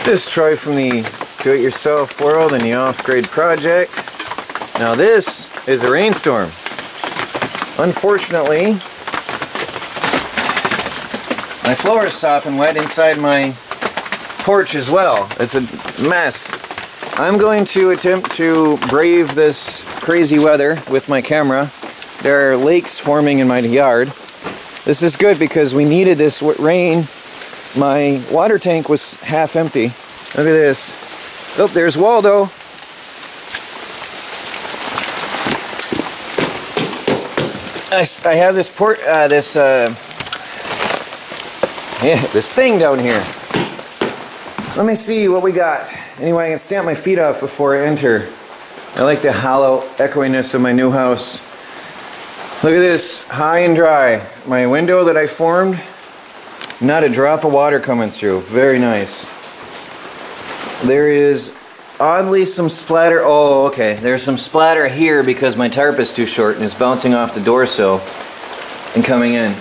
This try from the do-it-yourself world and the off-grid project. Now this is a rainstorm. Unfortunately, my floor is sopping wet inside my porch as well. It's a mess. I'm going to attempt to brave this crazy weather with my camera. There are lakes forming in my yard. This is good because we needed this rain. My water tank was half empty. Look at this. Oh, there's Waldo. I have this this thing down here. Let me see what we got. Anyway, I can stamp my feet off before I enter. I like the hollow echoiness of my new house. Look at this, high and dry. My window that I formed, not a drop of water coming through. Very nice. There is oddly some splatter. Oh, okay. There's some splatter here because my tarp is too short and it's bouncing off the door sill and coming in.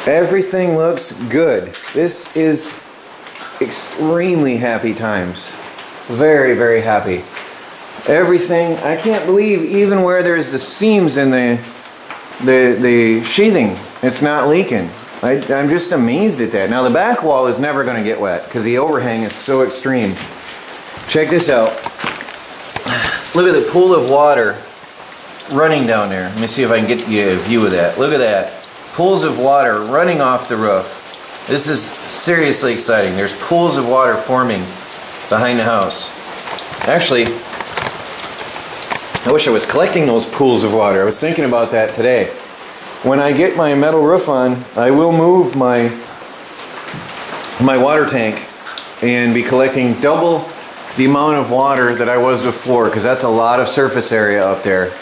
Everything looks good. This is extremely happy times. Very, very happy. Everything, I can't believe even where there's the seams in the sheathing, it's not leaking. I'm just amazed at that. Now the back wall is never going to get wet because the overhang is so extreme. Check this out. Look at the pool of water running down there. Let me see if I can get you a view of that. Look at that. Pools of water running off the roof. This is seriously exciting. There's pools of water forming behind the house. Actually, I wish I was collecting those pools of water. I was thinking about that today. When I get my metal roof on, I will move my water tank and be collecting double the amount of water that I was before, because that's a lot of surface area up there.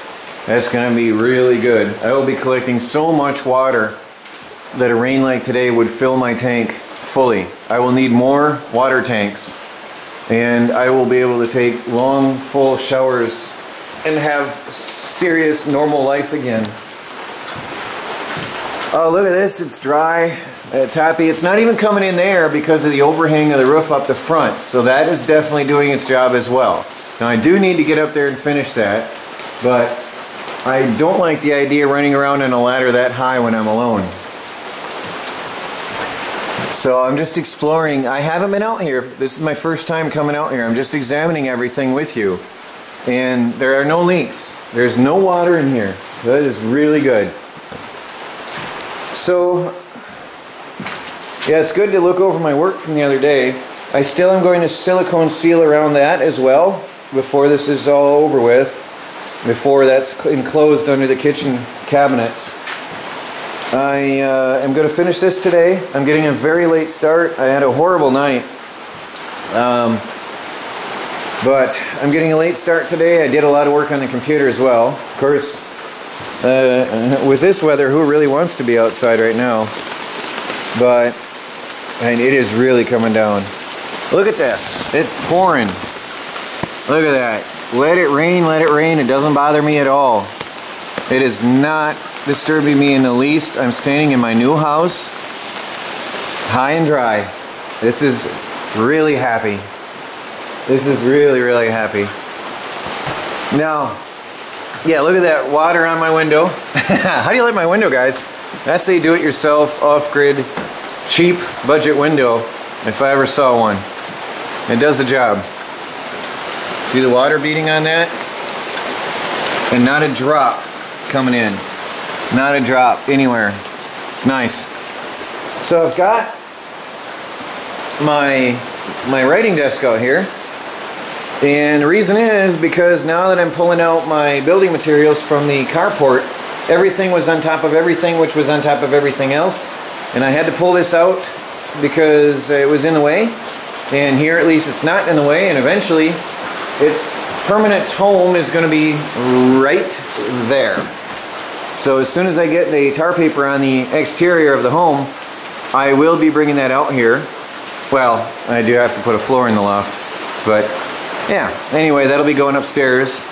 That's going to be really good. I will be collecting so much water that a rain like today would fill my tank fully. I will need more water tanks, and I will be able to take long, full showers and have serious, normal life again. Oh, look at this. It's dry. It's happy. It's not even coming in there because of the overhang of the roof up the front. So that is definitely doing its job as well. Now I do need to get up there and finish that, but I don't like the idea of running around on a ladder that high when I'm alone. So I'm just exploring. I haven't been out here. This is my first time coming out here. I'm just examining everything with you. And there are no leaks. There's no water in here. That is really good. So, yeah, it's good to look over my work from the other day. I still am going to silicone seal around that as well before this is all over with, before that's enclosed under the kitchen cabinets. I am going to finish this today. I'm getting a very late start. I had a horrible night. But I'm getting a late start today. I did a lot of work on the computer as well. Of course, with this weather, who really wants to be outside right now? But, and it is really coming down. Look at this. It's pouring. Look at that. Let it rain, let it rain. It doesn't bother me at all. It is not disturbing me in the least. I'm standing in my new house, high and dry. This is really happy. This is really, really happy. Now, yeah, look at that water on my window. How do you like my window, guys? That's a do-it-yourself, off-grid, cheap budget window, if I ever saw one. It does the job. See the water beating on that? And not a drop coming in. Not a drop anywhere. It's nice. So I've got my writing desk out here. And the reason is because now that I'm pulling out my building materials from the carport, everything was on top of everything, which was on top of everything else. And I had to pull this out because it was in the way. And here at least it's not in the way, and eventually its permanent home is going to be right there. So as soon as I get the tar paper on the exterior of the home, I will be bringing that out here. Well, I do have to put a floor in the loft, but yeah, anyway, that'll be going upstairs.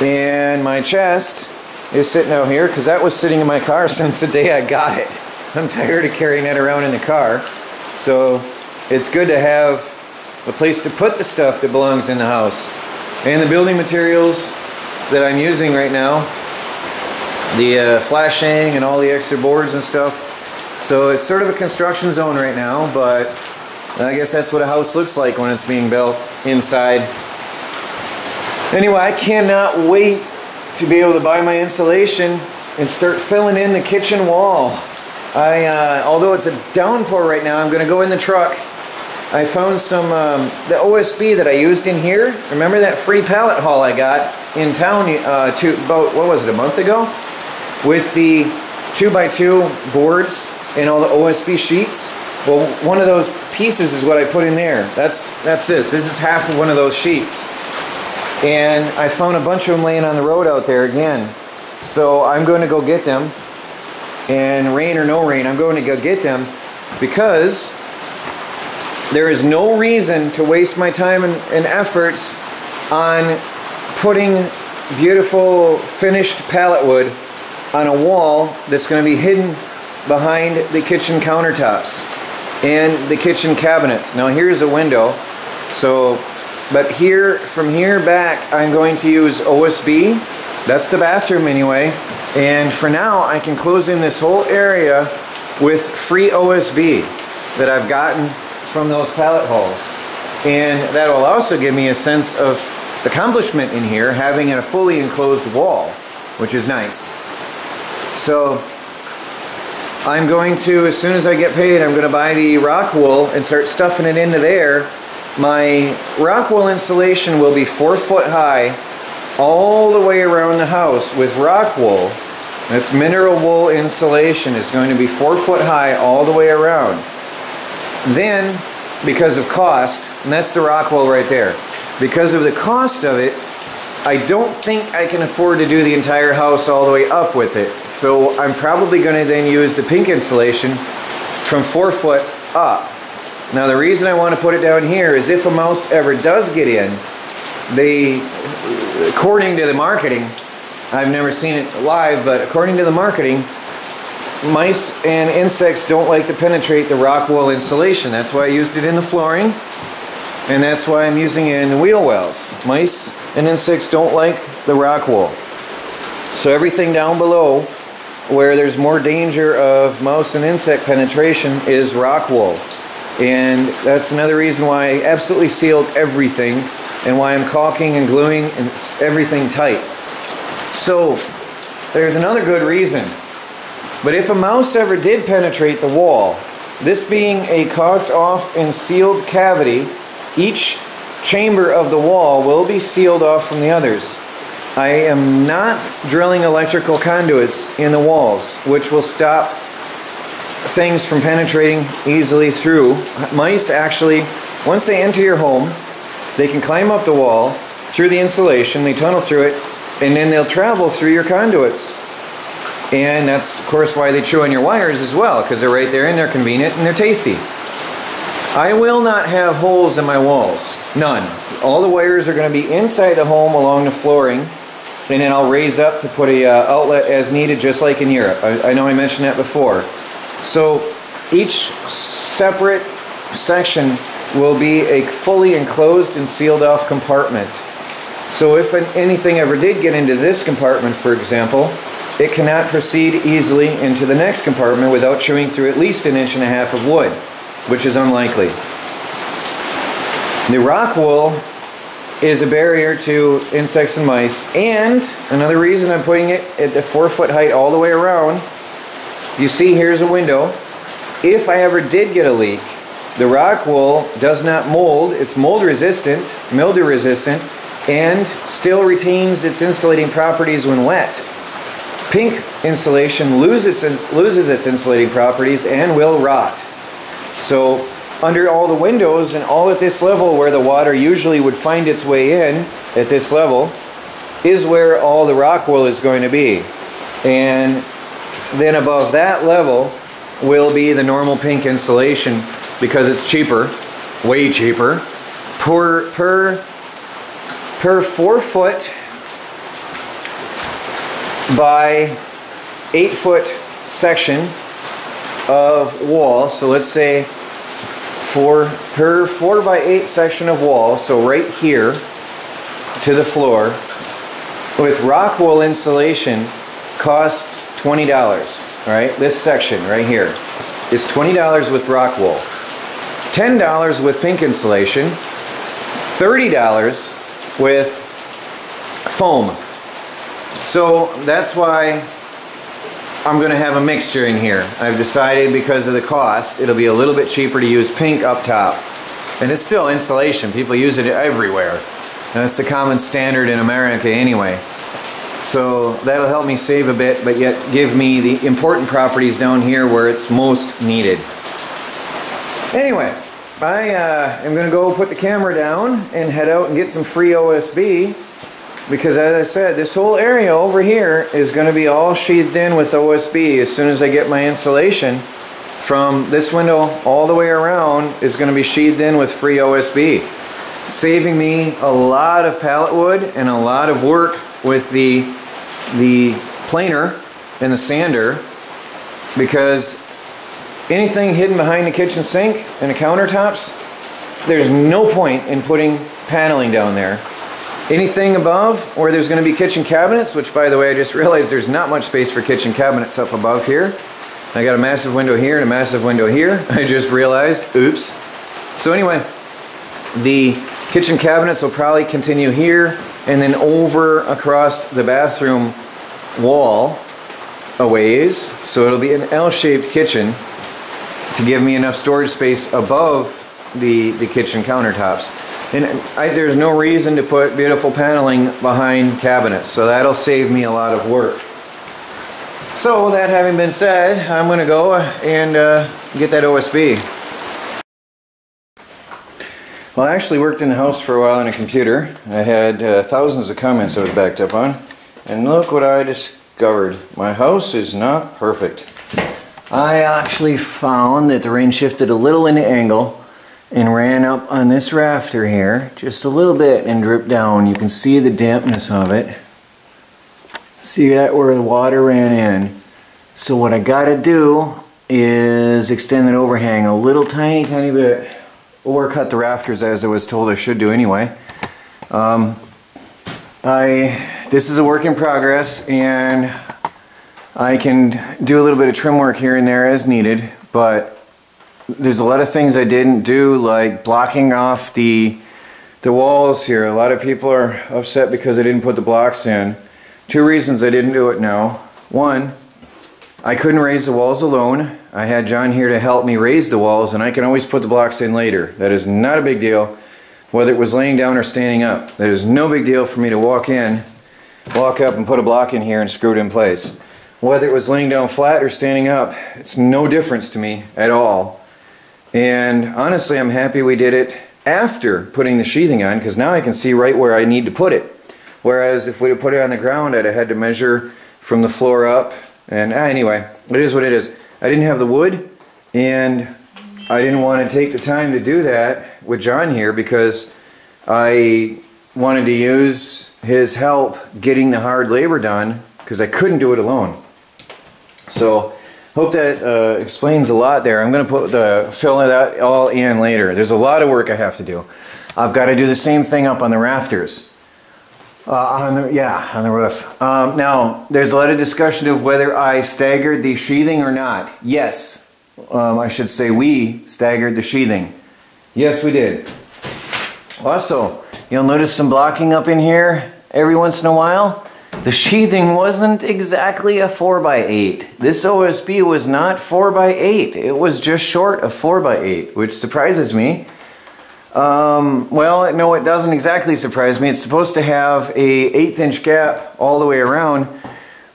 And my chest is sitting out here because that was sitting in my car since the day I got it. I'm tired of carrying that around in the car. So it's good to have a place to put the stuff that belongs in the house. And the building materials that I'm using right now, the flashing and all the extra boards and stuff. So it's sort of a construction zone right now, but I guess that's what a house looks like when it's being built inside. Anyway, I cannot wait to be able to buy my insulation and start filling in the kitchen wall. Although it's a downpour right now, I'm going to go in the truck. I found some, the OSB that I used in here. Remember that free pallet haul I got in town about, what was it, a month ago? With the 2x2 boards and all the OSB sheets. Well, one of those pieces is what I put in there. That's this. This is half of one of those sheets. And I found a bunch of them laying on the road out there again. So I'm going to go get them. And rain or no rain, I'm going to go get them because there is no reason to waste my time and efforts on putting beautiful finished pallet wood on a wall that's going to be hidden behind the kitchen countertops and the kitchen cabinets. Now here's a window, so but here, from here back, I'm going to use OSB. That's the bathroom anyway. And for now, I can close in this whole area with free OSB that I've gotten from those pallet hauls. And that will also give me a sense of accomplishment in here, having a fully enclosed wall, which is nice. So I'm going to, as soon as I get paid, I'm going to buy the rock wool and start stuffing it into there. My rock wool insulation will be 4 foot high all the way around the house with rock wool. That's mineral wool insulation. It's going to be 4 foot high all the way around. Then, because of cost, and that's the rock wool right there, because of the cost of it, I don't think I can afford to do the entire house all the way up with it. So I'm probably going to then use the pink insulation from 4 foot up. Now the reason I want to put it down here is if a mouse ever does get in, according to the marketing, I've never seen it live, but according to the marketing, mice and insects don't like to penetrate the rock wool insulation. That's why I used it in the flooring, and that's why I'm using it in the wheel wells. Mice and insects don't like the rock wool. So everything down below where there's more danger of mouse and insect penetration is rock wool. And that's another reason why I absolutely sealed everything and why I'm caulking and gluing and everything tight. So there's another good reason. But if a mouse ever did penetrate the wall, this being a caulked off and sealed cavity, each chamber of the wall will be sealed off from the others. I am not drilling electrical conduits in the walls, which will stop things from penetrating easily through. Mice actually, once they enter your home, they can climb up the wall through the insulation, they tunnel through it, and then they'll travel through your conduits. And that's of course why they chew on your wires as well, because they're right there and they're convenient and they're tasty. I will not have holes in my walls, none. All the wires are going to be inside the home along the flooring, and then I'll raise up to put a outlet as needed, just like in Europe. I know I mentioned that before. So each separate section will be a fully enclosed and sealed off compartment. So if anything ever did get into this compartment, for example, it cannot proceed easily into the next compartment without chewing through at least 1.5 inches of wood, which is unlikely. The rock wool is a barrier to insects and mice, and another reason I'm putting it at the 4 foot height all the way around. You see, here's a window. If I ever did get a leak, the rock wool does not mold. It's mold resistant, mildew resistant, and still retains its insulating properties when wet. Pink insulation loses its insulating properties and will rot. So under all the windows and all at this level where the water usually would find its way in, at this level, is where all the rock wool is going to be. And then above that level will be the normal pink insulation, because it's cheaper, way cheaper, per 4 foot by 8 foot section of wall. So let's say per 4x8 section of wall, so right here to the floor, with rock wool insulation costs $20. Right? This section right here is $20 with rock wool, $10 with pink insulation, $30 with foam. So that's why I'm going to have a mixture in here. I've decided because of the cost, it'll be a little bit cheaper to use pink up top. And it's still insulation. People use it everywhere. And that's the common standard in America anyway. So that'll help me save a bit, but yet give me the important properties down here where it's most needed. Anyway, I am going to go put the camera down and head out and get some free OSB, because as I said, this whole area over here is going to be all sheathed in with OSB. As soon as I get my insulation, from this window all the way around is going to be sheathed in with free OSB, saving me a lot of pallet wood and a lot of work with the planer and the sander, because anything hidden behind the kitchen sink and the countertops, there's no point in putting paneling down there. Anything above where there's going to be kitchen cabinets, which by the way I just realized there's not much space for kitchen cabinets up above here. I got a massive window here and a massive window here. I just realized, oops. So anyway, the kitchen cabinets will probably continue here and then over across the bathroom wall a ways. So it'll be an L-shaped kitchen to give me enough storage space above the kitchen countertops. And there's no reason to put beautiful paneling behind cabinets, so that'll save me a lot of work. So that having been said, I'm going to go and get that OSB. Well, I actually worked in the house for a while on a computer. I had thousands of comments I was backed up on. And look what I discovered. My house is not perfect. I actually found that the rain shifted a little in the angle and ran up on this rafter here just a little bit and dripped down. You can see the dampness of it. See that where the water ran in. So what I gotta do is extend that overhang a little tiny bit, or cut the rafters as I was told I should do anyway. This is a work in progress, and I can do a little bit of trim work here and there as needed, but there's a lot of things I didn't do, like blocking off the walls here. A lot of people are upset because I didn't put the blocks in. Two reasons I didn't do it now. One, I couldn't raise the walls alone. I had John here to help me raise the walls, and I can always put the blocks in later. That is not a big deal, whether it was laying down or standing up. That is no big deal for me to walk up and put a block in here and screw it in place. Whether it was laying down flat or standing up, it's no difference to me at all. And honestly, I'm happy we did it after putting the sheathing on, because now I can see right where I need to put it. Whereas if we had put it on the ground, I'd have had to measure from the floor up. And anyway, it is what it is. I didn't have the wood, and I didn't want to take the time to do that with John here, because I wanted to use his help getting the hard labor done, because I couldn't do it alone. So hope that explains a lot there. I'm going to fill that all in later. There's a lot of work I have to do. I've got to do the same thing up on the rafters. On the roof. Now, there's a lot of discussion of whether I staggered the sheathing or not. Yes, I should say we staggered the sheathing. Yes, we did. Also, you'll notice some blocking up in here every once in a while. The sheathing wasn't exactly a 4x8. This OSB was not 4x8. It was just short of 4x8, which surprises me. Well, no, it doesn't exactly surprise me. It's supposed to have a 1/8 inch gap all the way around.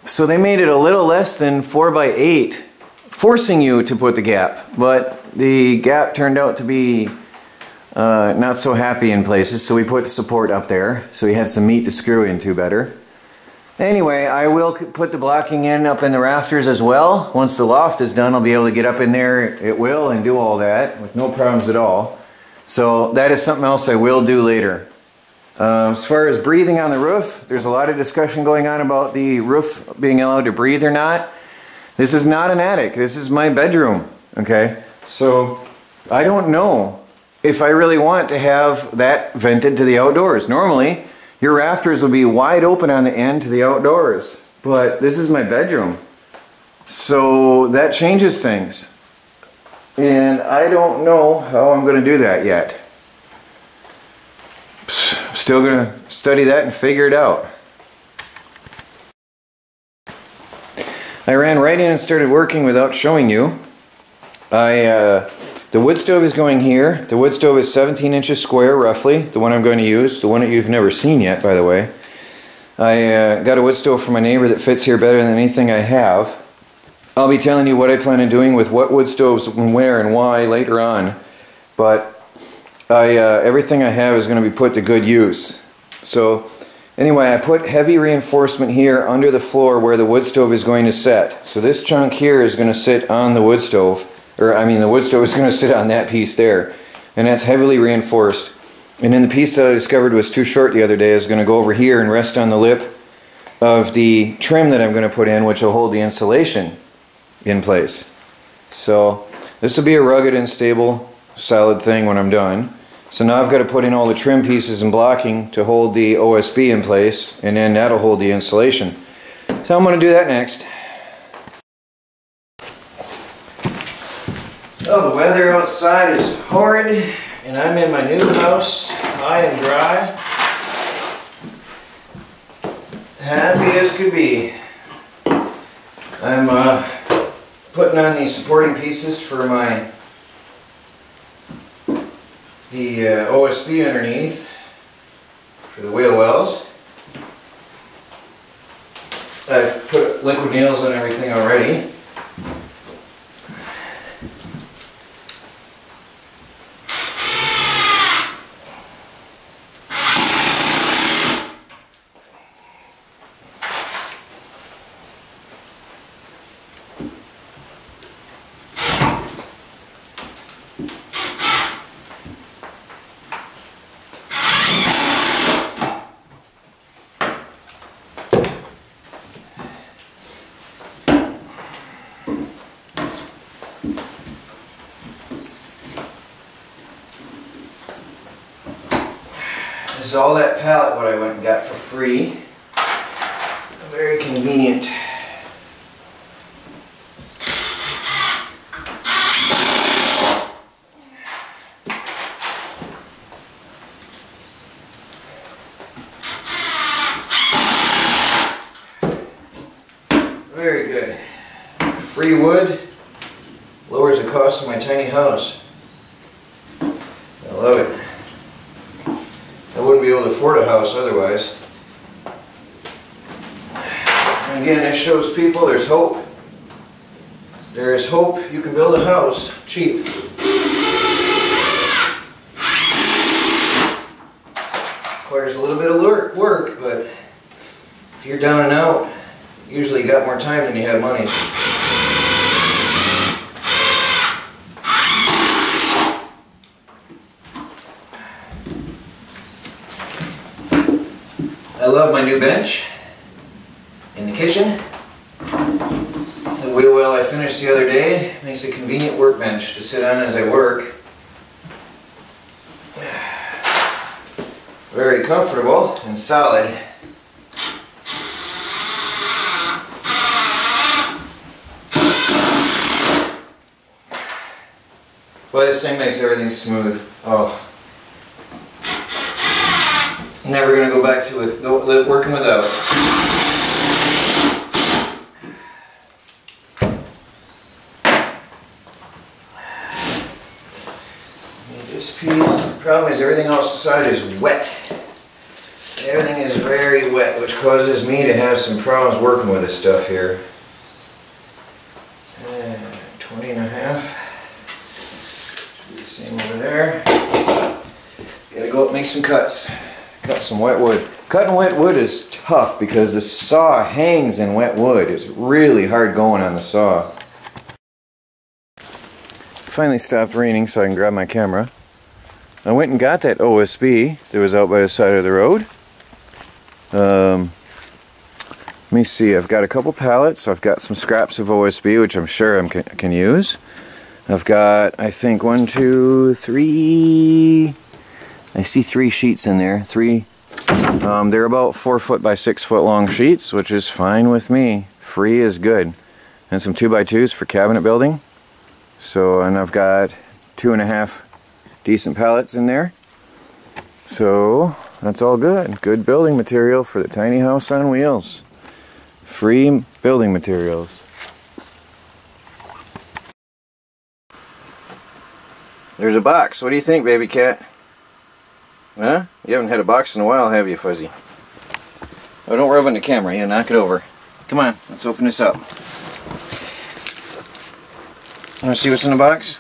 So they made it a little less than 4x8, forcing you to put the gap. But the gap turned out to be not so happy in places, so we put the support up there. So we had some meat to screw into better. Anyway, I will put the blocking in up in the rafters as well. Once the loft is done, I'll be able to get up in there. It will, and do all that with no problems at all. So that is something else I will do later. As far as breathing on the roof, there's a lot of discussion going on about the roof being allowed to breathe or not. This is not an attic. This is my bedroom. Okay, so I don't know if I really want to have that vented to the outdoors. Normally, your rafters will be wide open on the end to the outdoors, but this is my bedroom. So that changes things. And I don't know how I'm going to do that yet. Still going to study that and figure it out. I ran right in and started working without showing you. The wood stove is going here. The wood stove is 17 inches square, roughly. The one I'm going to use. The one that you've never seen yet, by the way. I got a wood stove from my neighbor that fits here better than anything I have. I'll be telling you what I plan on doing with what wood stoves and where and why later on. But everything I have is going to be put to good use. So anyway, I put heavy reinforcement here under the floor where the wood stove is going to sit. So this chunk here is going to sit on the wood stove. Or I mean, the wood stove is going to sit on that piece there. And that's heavily reinforced. And then the piece that I discovered was too short the other day is going to go over here and rest on the lip of the trim that I'm going to put in, which will hold the insulation in place. So this will be a rugged and stable, solid thing when I'm done. So now I've got to put in all the trim pieces and blocking to hold the OSB in place, and then that'll hold the insulation. So I'm going to do that next. Well, the weather outside is horrid, and I'm in my new house, high and dry. Happy as could be. I'm putting on these supporting pieces for the OSB underneath for the wheel wells. I've put liquid nails on everything already. This is all that pallet what I went and got for free. Very convenient. Very good. Free wood lowers the cost of my tiny house. I love it. I wouldn't be able to afford a house otherwise. And again, this shows people there's hope. There is hope. You can build a house cheap. Requires a little bit of work, but if you're down and out, usually you got more time than you have money. I love my new bench in the kitchen. The wheel well I finished the other day makes a convenient workbench to sit on as I work. Very comfortable and solid. Boy, this thing makes everything smooth. Oh. Never going to go back to working without. This piece, the problem is everything else inside is wet. Everything is very wet, which causes me to have some problems working with this stuff here. 20 and a half. Should be the same over there. Gotta go up and make some cuts. Cut some wet wood. Cutting wet wood is tough because the saw hangs in wet wood. It's really hard going on the saw. Finally stopped raining so I can grab my camera. I went and got that OSB that was out by the side of the road. Let me see, I've got a couple pallets. I've got some scraps of OSB which I'm sure I can use. I've got, I think, 1, 2, 3. I see 3 sheets in there. 3. They're about 4 foot by 6 foot long sheets, which is fine with me. Free is good. And some 2x2s for cabinet building. So, and I've got 2.5 decent pallets in there. So that's all good. Good building material for the tiny house on wheels. Free building materials. There's a box. What do you think, baby cat? Huh? You haven't had a box in a while, have you, Fuzzy? Oh, don't rub on the camera. Yeah, knock it over. Come on, let's open this up. Want to see what's in the box?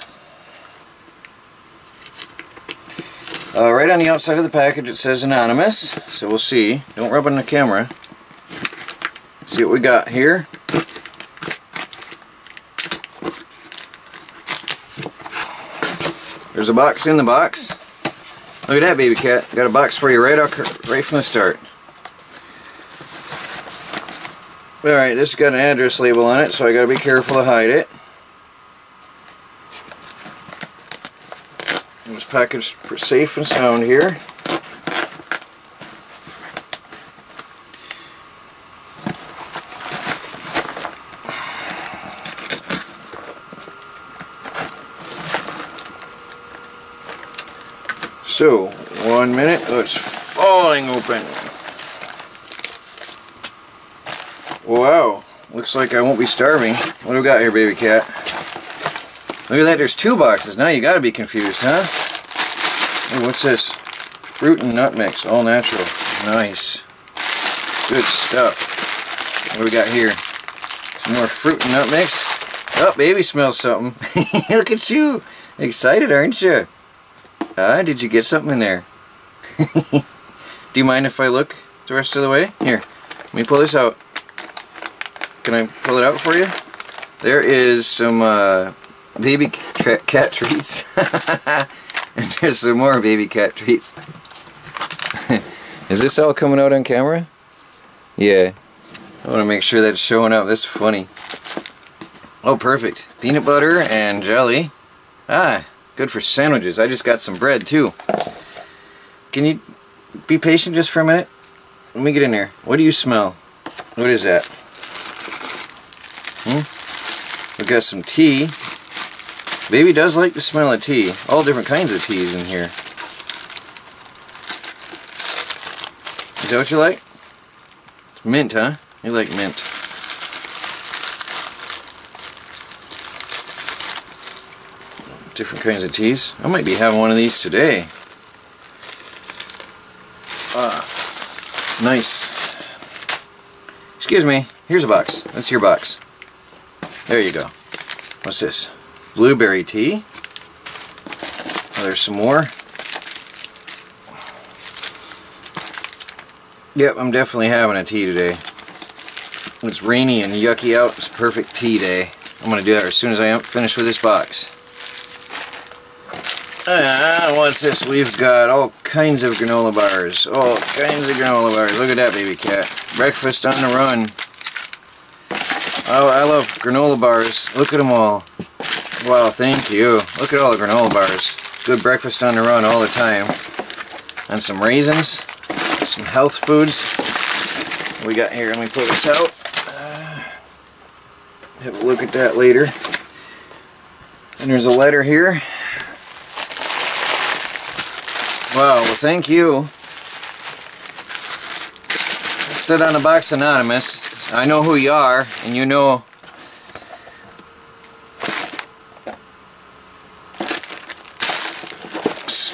Right on the outside of the package it says anonymous, so we'll see. Don't rub on the camera. See what we got here. There's a box in the box. Look at that, baby cat. Got a box for you right from the start. Alright, this has got an address label on it, so I gotta be careful to hide it. It was packaged safe and sound here. So, 1 minute, oh, it's falling open. Wow, looks like I won't be starving. What do we got here, baby cat? Look at that, there's 2 boxes. Now you gotta be confused, huh? Hey, what's this? Fruit and nut mix, all natural. Nice. Good stuff. What do we got here? Some more fruit and nut mix. Oh, baby smells something. Look at you. Excited, aren't you? Did you get something in there? Do you mind if I look the rest of the way? Here, let me pull this out. Can I pull it out for you? There is some baby cat treats. And there's some more baby cat treats. Is this all coming out on camera? Yeah. I want to make sure that's showing up. That's funny. Oh, perfect. Peanut butter and jelly. Good for sandwiches. I just got some bread too. Can you be patient just for a minute? Let me get in there. What do you smell? What is that? We got some tea. Baby does like the smell of tea. All different kinds of teas in here. Is that what you like? It's mint, huh? You like mint. Different kinds of teas. I might be having one of these today. Nice. Excuse me. Here's a box. That's your box. There you go. What's this? Blueberry tea. Oh, there's some more. Yep, I'm definitely having a tea today. It's rainy and yucky out. It's a perfect tea day. I'm going to do that as soon as I am finished with this box. What's this? We've got all kinds of granola bars. All kinds of granola bars. Look at that, baby cat. Breakfast on the run. Oh, I love granola bars. Look at them all. Wow, thank you. Look at all the granola bars. Good breakfast on the run all the time. And some raisins. Some health foods. What we got here? Let me pull this out. Have a look at that later. And there's a letter here. Wow, well thank you. It said on the box anonymous. I know who you are, and you know.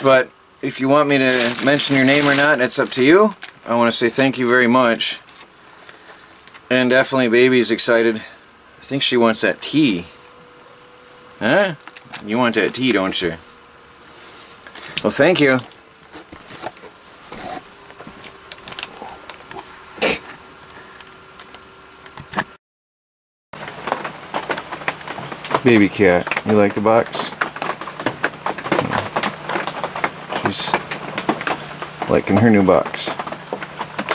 But if you want me to mention your name or not, it's up to you. I want to say thank you very much. And definitely baby's excited. I think she wants that tea. Huh? You want that tea, don't you? Well, thank you. Baby cat, you like the box? She's liking her new box.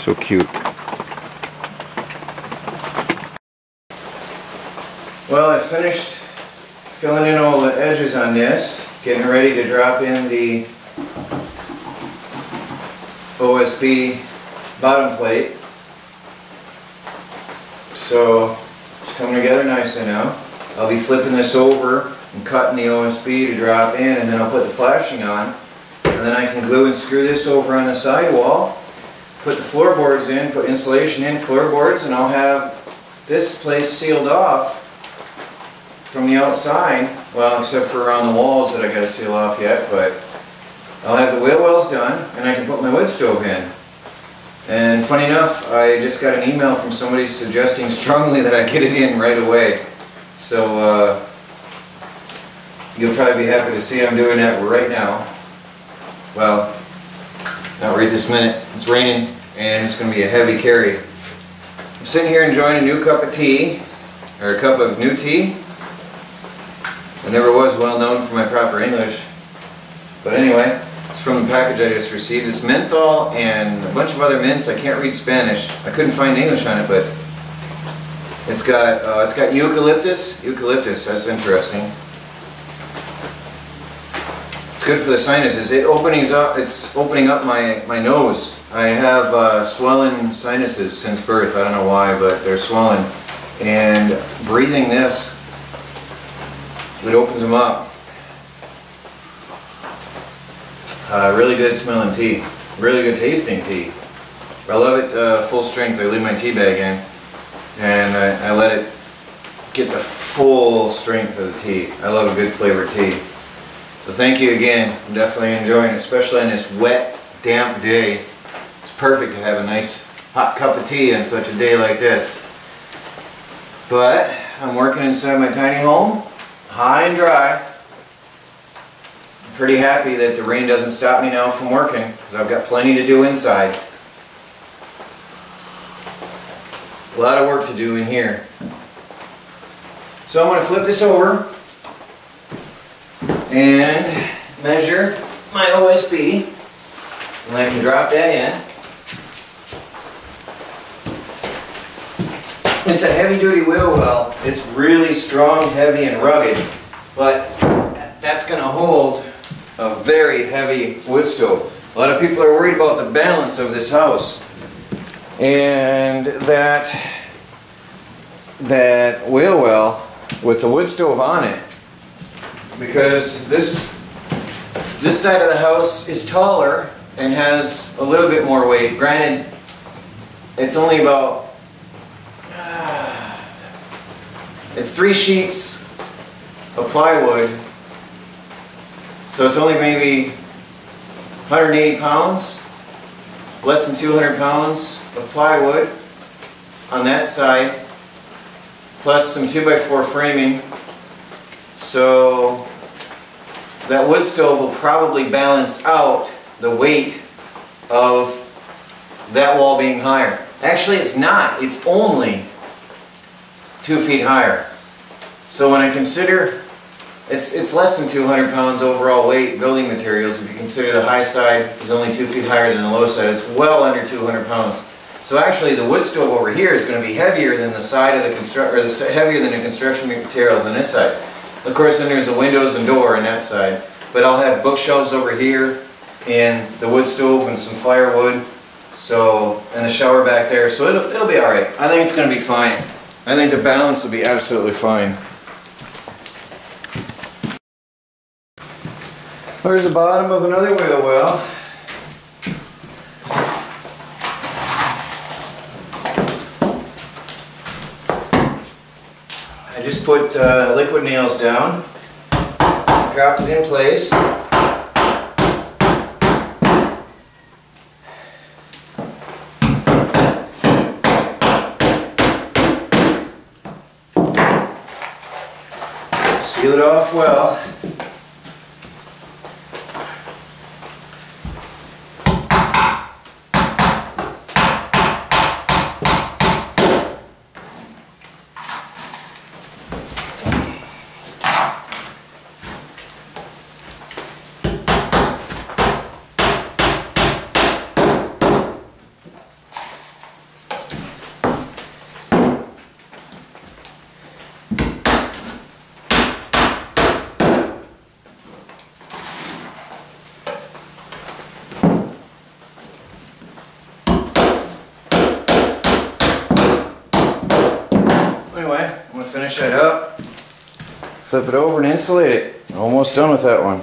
So cute. Well, I finished filling in all the edges on this, getting ready to drop in the OSB bottom plate. So it's coming together nicely now. I'll be flipping this over and cutting the OSB to drop in, and then I'll put the flashing on, and then I can glue and screw this over on the sidewall, put the floorboards in, put insulation in, floorboards, and I'll have this place sealed off from the outside, well, except for around the walls that I got to seal off yet, but I'll have the wheel wells done, and I can put my wood stove in. And funny enough, I just got an email from somebody suggesting strongly that I get it in right away. So you'll probably be happy to see I'm doing that right now. Well, not right this minute. It's raining and it's going to be a heavy carry. I'm sitting here enjoying a new cup of tea, or a cup of new tea. I never was well known for my proper English. But anyway, it's from the package I just received. It's menthol and a bunch of other mints. I can't read Spanish. I couldn't find English on it, but it's got eucalyptus. Eucalyptus, that's interesting. It's good for the sinuses. It's opening up my nose. I have swollen sinuses since birth. I don't know why, but they're swollen. And breathing this, it opens them up. Really good smelling tea. Really good tasting tea. I love it full strength. I leave my tea bag in and I let it get the full strength of the tea. I love a good flavored tea. So thank you again. I'm definitely enjoying it, especially on this wet, damp day. It's perfect to have a nice hot cup of tea on such a day like this. But I'm working inside my tiny home, high and dry. I'm pretty happy that the rain doesn't stop me now from working, because I've got plenty to do inside. A lot of work to do in here. So I'm going to flip this over and measure my OSB, and I can drop that in. It's a heavy-duty wheel well. It's really strong, heavy, and rugged, but that's going to hold a very heavy wood stove. A lot of people are worried about the balance of this house, and that wheel well with the wood stove on it, because this side of the house is taller and has a little bit more weight. Granted, it's only about it's 3 sheets of plywood, so it's only maybe 180 pounds, less than 200 pounds of plywood on that side, plus some 2x4 framing. So that wood stove will probably balance out the weight of that wall being higher. Actually, it's not. It's only 2 feet higher. So when I consider it's less than 200 pounds overall weight building materials, if you consider the high side is only 2 feet higher than the low side, it's well under 200 pounds. So actually the wood stove over here is going to be heavier than the side of the heavier than the construction materials on this side. Of course, then there's the windows and door on that side. But I'll have bookshelves over here and the wood stove and some firewood. So, and the shower back there. So it'll be alright. I think it's going to be fine. I think the balance will be absolutely fine. There's the bottom of another wheel well. I just put liquid nails down, dropped it in place. Seal it off well. anyway, I'm going to finish that up, flip it over and insulate it. Almost done with that one.